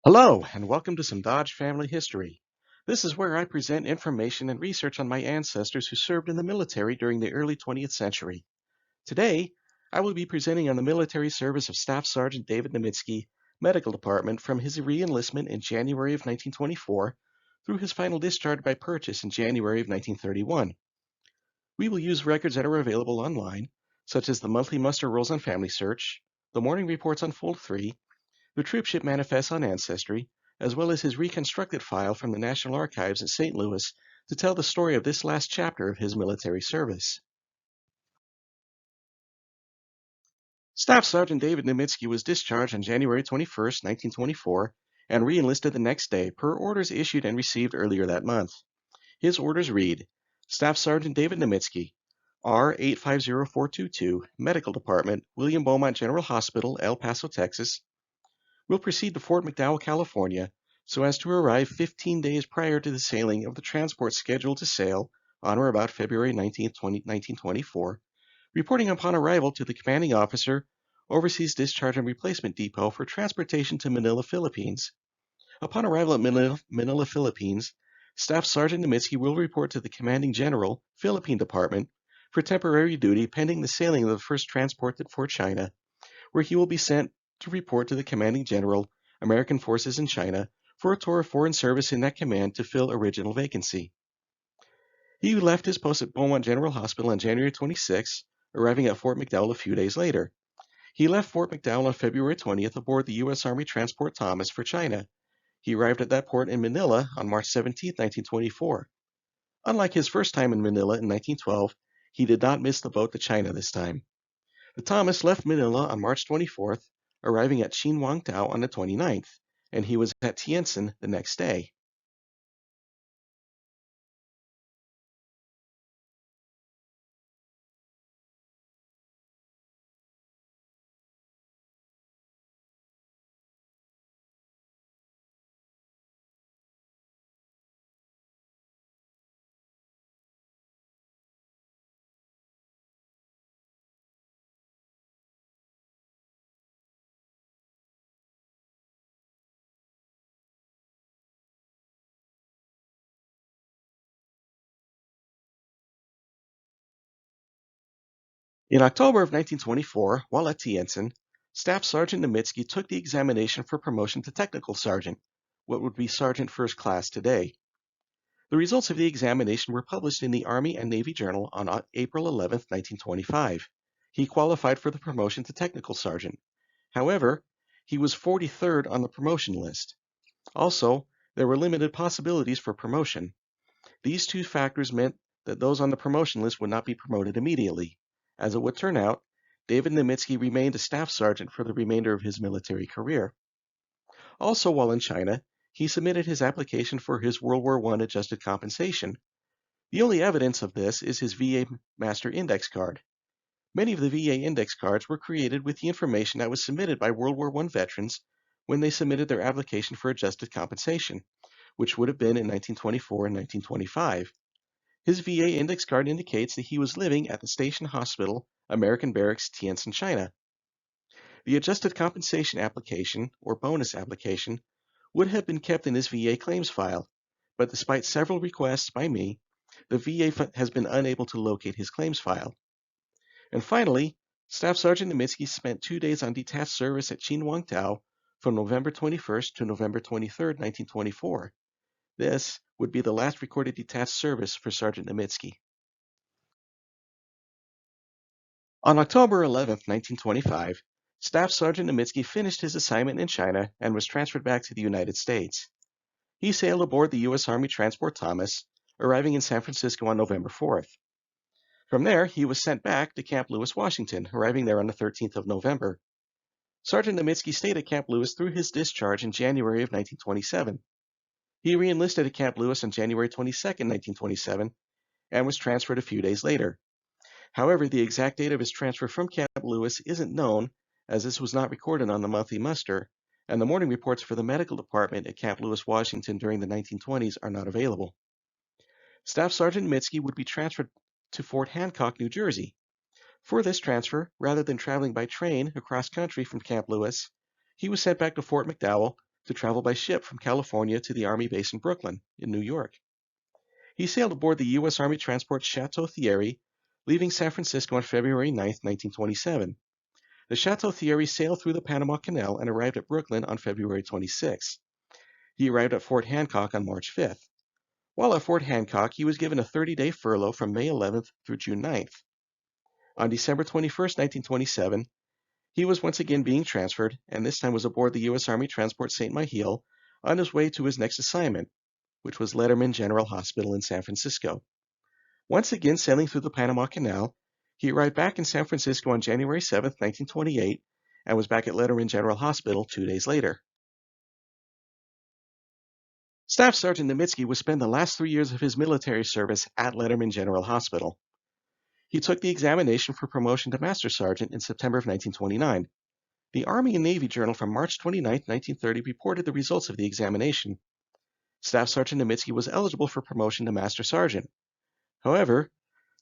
Hello, and welcome to some Dodge family history. This is where I present information and research on my ancestors who served in the military during the early 20th century. Today, I will be presenting on the military service of Staff Sergeant David Nemetzky, Medical Department, from his re-enlistment in January of 1924 through his final discharge by purchase in January of 1931. We will use records that are available online, such as the monthly muster rolls on Family Search, the morning reports on Fold 3, the troopship manifests on Ancestry, as well as his reconstructed file from the National Archives at St. Louis to tell the story of this last chapter of his military service. Staff Sergeant David Nemetzky was discharged on January 21, 1924, and re-enlisted the next day per orders issued and received earlier that month. His orders read, Staff Sergeant David Nemetzky, R850422, Medical Department, William Beaumont General Hospital, El Paso, Texas, will proceed to Fort McDowell, California, so as to arrive 15 days prior to the sailing of the transport scheduled to sail on or about February 19, 1924, reporting upon arrival to the commanding officer, Overseas Discharge and Replacement Depot for transportation to Manila, Philippines. Upon arrival at Manila, Philippines, Staff Sergeant Nemetzky will report to the Commanding General, Philippine Department, for temporary duty pending the sailing of the first transport for China, where he will be sent to report to the Commanding General, American Forces in China, for a tour of foreign service in that command to fill original vacancy. He left his post at Beaumont General Hospital on January 26, arriving at Fort McDowell a few days later. He left Fort McDowell on February 20th aboard the U.S. Army Transport Thomas for China. He arrived at that port in Manila on March 17, 1924. Unlike his first time in Manila in 1912, he did not miss the boat to China this time. The Thomas left Manila on March 24th, arriving at Qinhuangdao on the 29th, and he was at Tientsin the next day. In October of 1924, while at Tientsin, Staff Sergeant Nemetzky took the examination for promotion to Technical Sergeant, what would be Sergeant First Class today. The results of the examination were published in the Army and Navy Journal on April 11, 1925. He qualified for the promotion to Technical Sergeant. However, he was 43rd on the promotion list. Also, there were limited possibilities for promotion. These two factors meant that those on the promotion list would not be promoted immediately. As it would turn out, David Nemetzky remained a staff sergeant for the remainder of his military career. Also, while in China, he submitted his application for his World War I adjusted compensation. The only evidence of this is his VA Master Index card. Many of the VA index cards were created with the information that was submitted by World War I veterans when they submitted their application for adjusted compensation, which would have been in 1924 and 1925. His VA index card indicates that he was living at the Station Hospital, American Barracks, Tientsin, China. The adjusted compensation application, or bonus application, would have been kept in his VA claims file, but despite several requests by me, the VA has been unable to locate his claims file. And finally, Staff Sergeant Nemetzky spent 2 days on detached service at Qinhuangdao from November 21st to November 23rd, 1924. This would be the last recorded detached service for Sergeant Nemetzky. On October 11, 1925, Staff Sergeant Nemetzky finished his assignment in China and was transferred back to the United States. He sailed aboard the U.S. Army Transport Thomas, arriving in San Francisco on November 4th. From there, he was sent back to Camp Lewis, Washington, arriving there on the 13th of November. Sergeant Nemetzky stayed at Camp Lewis through his discharge in January of 1927. He re-enlisted at Camp Lewis on January 22, 1927, and was transferred a few days later. However, the exact date of his transfer from Camp Lewis isn't known, as this was not recorded on the monthly muster, and the morning reports for the medical department at Camp Lewis, Washington during the 1920s are not available. Staff Sergeant Nemetzky would be transferred to Fort Hancock, New Jersey. For this transfer, rather than traveling by train across country from Camp Lewis, he was sent back to Fort McDowell to travel by ship from California to the Army base in Brooklyn, in New York. He sailed aboard the U.S. Army transport Chateau Thierry, leaving San Francisco on February 9, 1927. The Chateau Thierry sailed through the Panama Canal and arrived at Brooklyn on February 26. He arrived at Fort Hancock on March 5th. While at Fort Hancock, he was given a 30-day furlough from May 11th through June 9th. On December 21, 1927, he was once again being transferred, and this time was aboard the U.S. Army Transport St. Mihiel on his way to his next assignment, which was Letterman General Hospital in San Francisco. Once again sailing through the Panama Canal, he arrived back in San Francisco on January 7, 1928, and was back at Letterman General Hospital 2 days later. Staff Sergeant Nemetzky would spend the last 3 years of his military service at Letterman General Hospital. He took the examination for promotion to Master Sergeant in September of 1929. The Army and Navy Journal from March 29, 1930 reported the results of the examination. Staff Sergeant Nemetzky was eligible for promotion to Master Sergeant. However,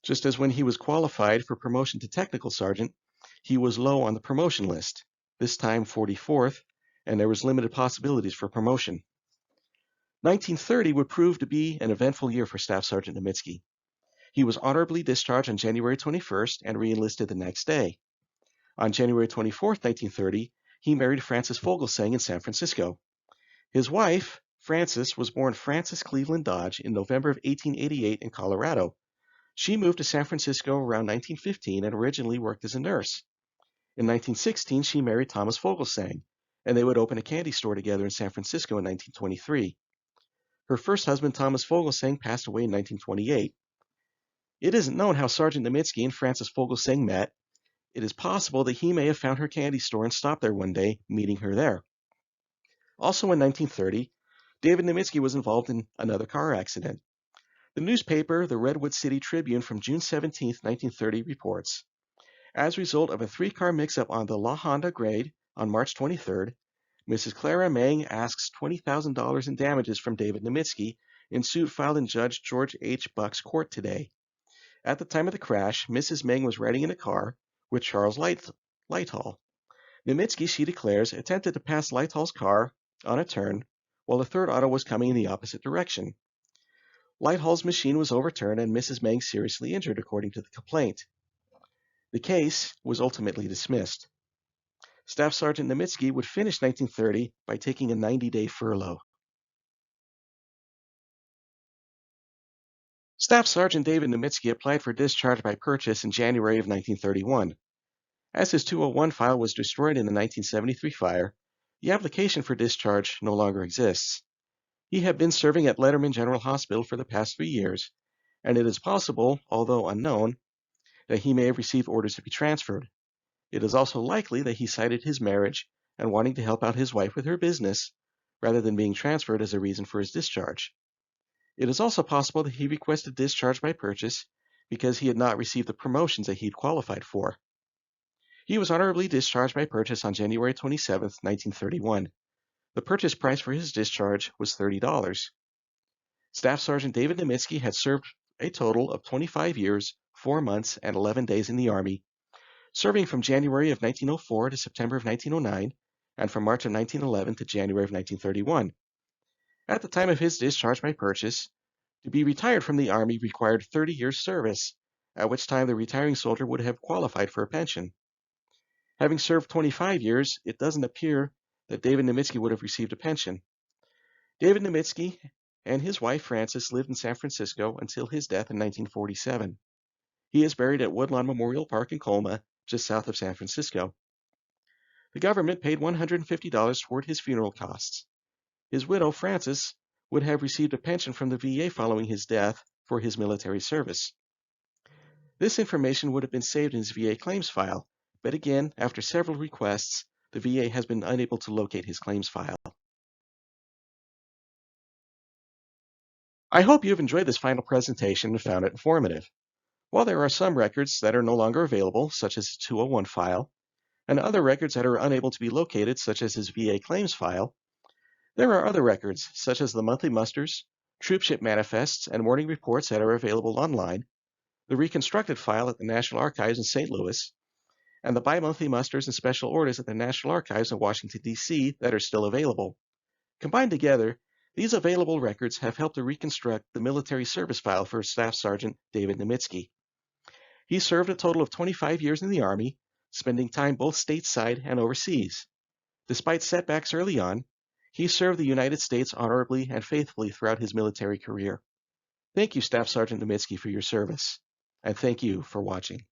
just as when he was qualified for promotion to Technical Sergeant, he was low on the promotion list, this time 44th, and there was limited possibilities for promotion. 1930 would prove to be an eventful year for Staff Sergeant Nemetzky. He was honorably discharged on January 21st and re-enlisted the next day. On January 24, 1930, he married Frances Fogelsang in San Francisco. His wife, Frances, was born Frances Cleveland Dodge in November of 1888 in Colorado. She moved to San Francisco around 1915 and originally worked as a nurse. In 1916, she married Thomas Fogelsang, and they would open a candy store together in San Francisco in 1923. Her first husband, Thomas Fogelsang, passed away in 1928. It isn't known how Sergeant Nemetzky and Frances Fogelsang met. It is possible that he may have found her candy store and stopped there one day, meeting her there. Also in 1930, David Nemetzky was involved in another car accident. The newspaper, the Redwood City Tribune from June 17, 1930, reports, as a result of a 3-car mix-up on the La Honda grade on March 23rd, Mrs. Clara Mang asks $20,000 in damages from David Nemetzky in suit filed in Judge George H. Buck's court today. At the time of the crash, Mrs. Mang was riding in a car with Charles Lighthall. Nemetzky, she declares, attempted to pass Lighthall's car on a turn while a third auto was coming in the opposite direction. Lighthall's machine was overturned and Mrs. Mang seriously injured, according to the complaint. The case was ultimately dismissed. Staff Sergeant Nemetzky would finish 1930 by taking a 90-day furlough. Staff Sergeant David Nemetzky applied for discharge by purchase in January of 1931. As his 201 file was destroyed in the 1973 fire, the application for discharge no longer exists. He had been serving at Letterman General Hospital for the past 3 years, and it is possible, although unknown, that he may have received orders to be transferred. It is also likely that he cited his marriage and wanting to help out his wife with her business, rather than being transferred as a reason for his discharge. It is also possible that he requested discharge by purchase because he had not received the promotions that he had qualified for. He was honorably discharged by purchase on January 27, 1931. The purchase price for his discharge was $30. Staff Sergeant David Nemetzky had served a total of 25 years, 4 months, and 11 days in the Army, serving from January of 1904 to September of 1909, and from March of 1911 to January of 1931. At the time of his discharge by purchase, to be retired from the Army required 30 years service, at which time the retiring soldier would have qualified for a pension. Having served 25 years, it doesn't appear that David Nemetzky would have received a pension. David Nemetzky and his wife Frances lived in San Francisco until his death in 1947. He is buried at Woodlawn Memorial Park in Colma, just south of San Francisco. The government paid $150 toward his funeral costs. His widow, Frances, would have received a pension from the VA following his death for his military service. This information would have been saved in his VA claims file, but again, after several requests, the VA has been unable to locate his claims file. I hope you have enjoyed this final presentation and found it informative. While there are some records that are no longer available, such as his 201 file, and other records that are unable to be located, such as his VA claims file, there are other records, such as the monthly musters, troopship manifests, and morning reports that are available online, the reconstructed file at the National Archives in St. Louis, and the bi-monthly musters and special orders at the National Archives in Washington, D.C. that are still available. Combined together, these available records have helped to reconstruct the military service file for Staff Sergeant David Nemetzky. He served a total of 25 years in the Army, spending time both stateside and overseas. Despite setbacks early on, he served the United States honorably and faithfully throughout his military career. Thank you, Staff Sergeant Nemetzky, for your service, and thank you for watching.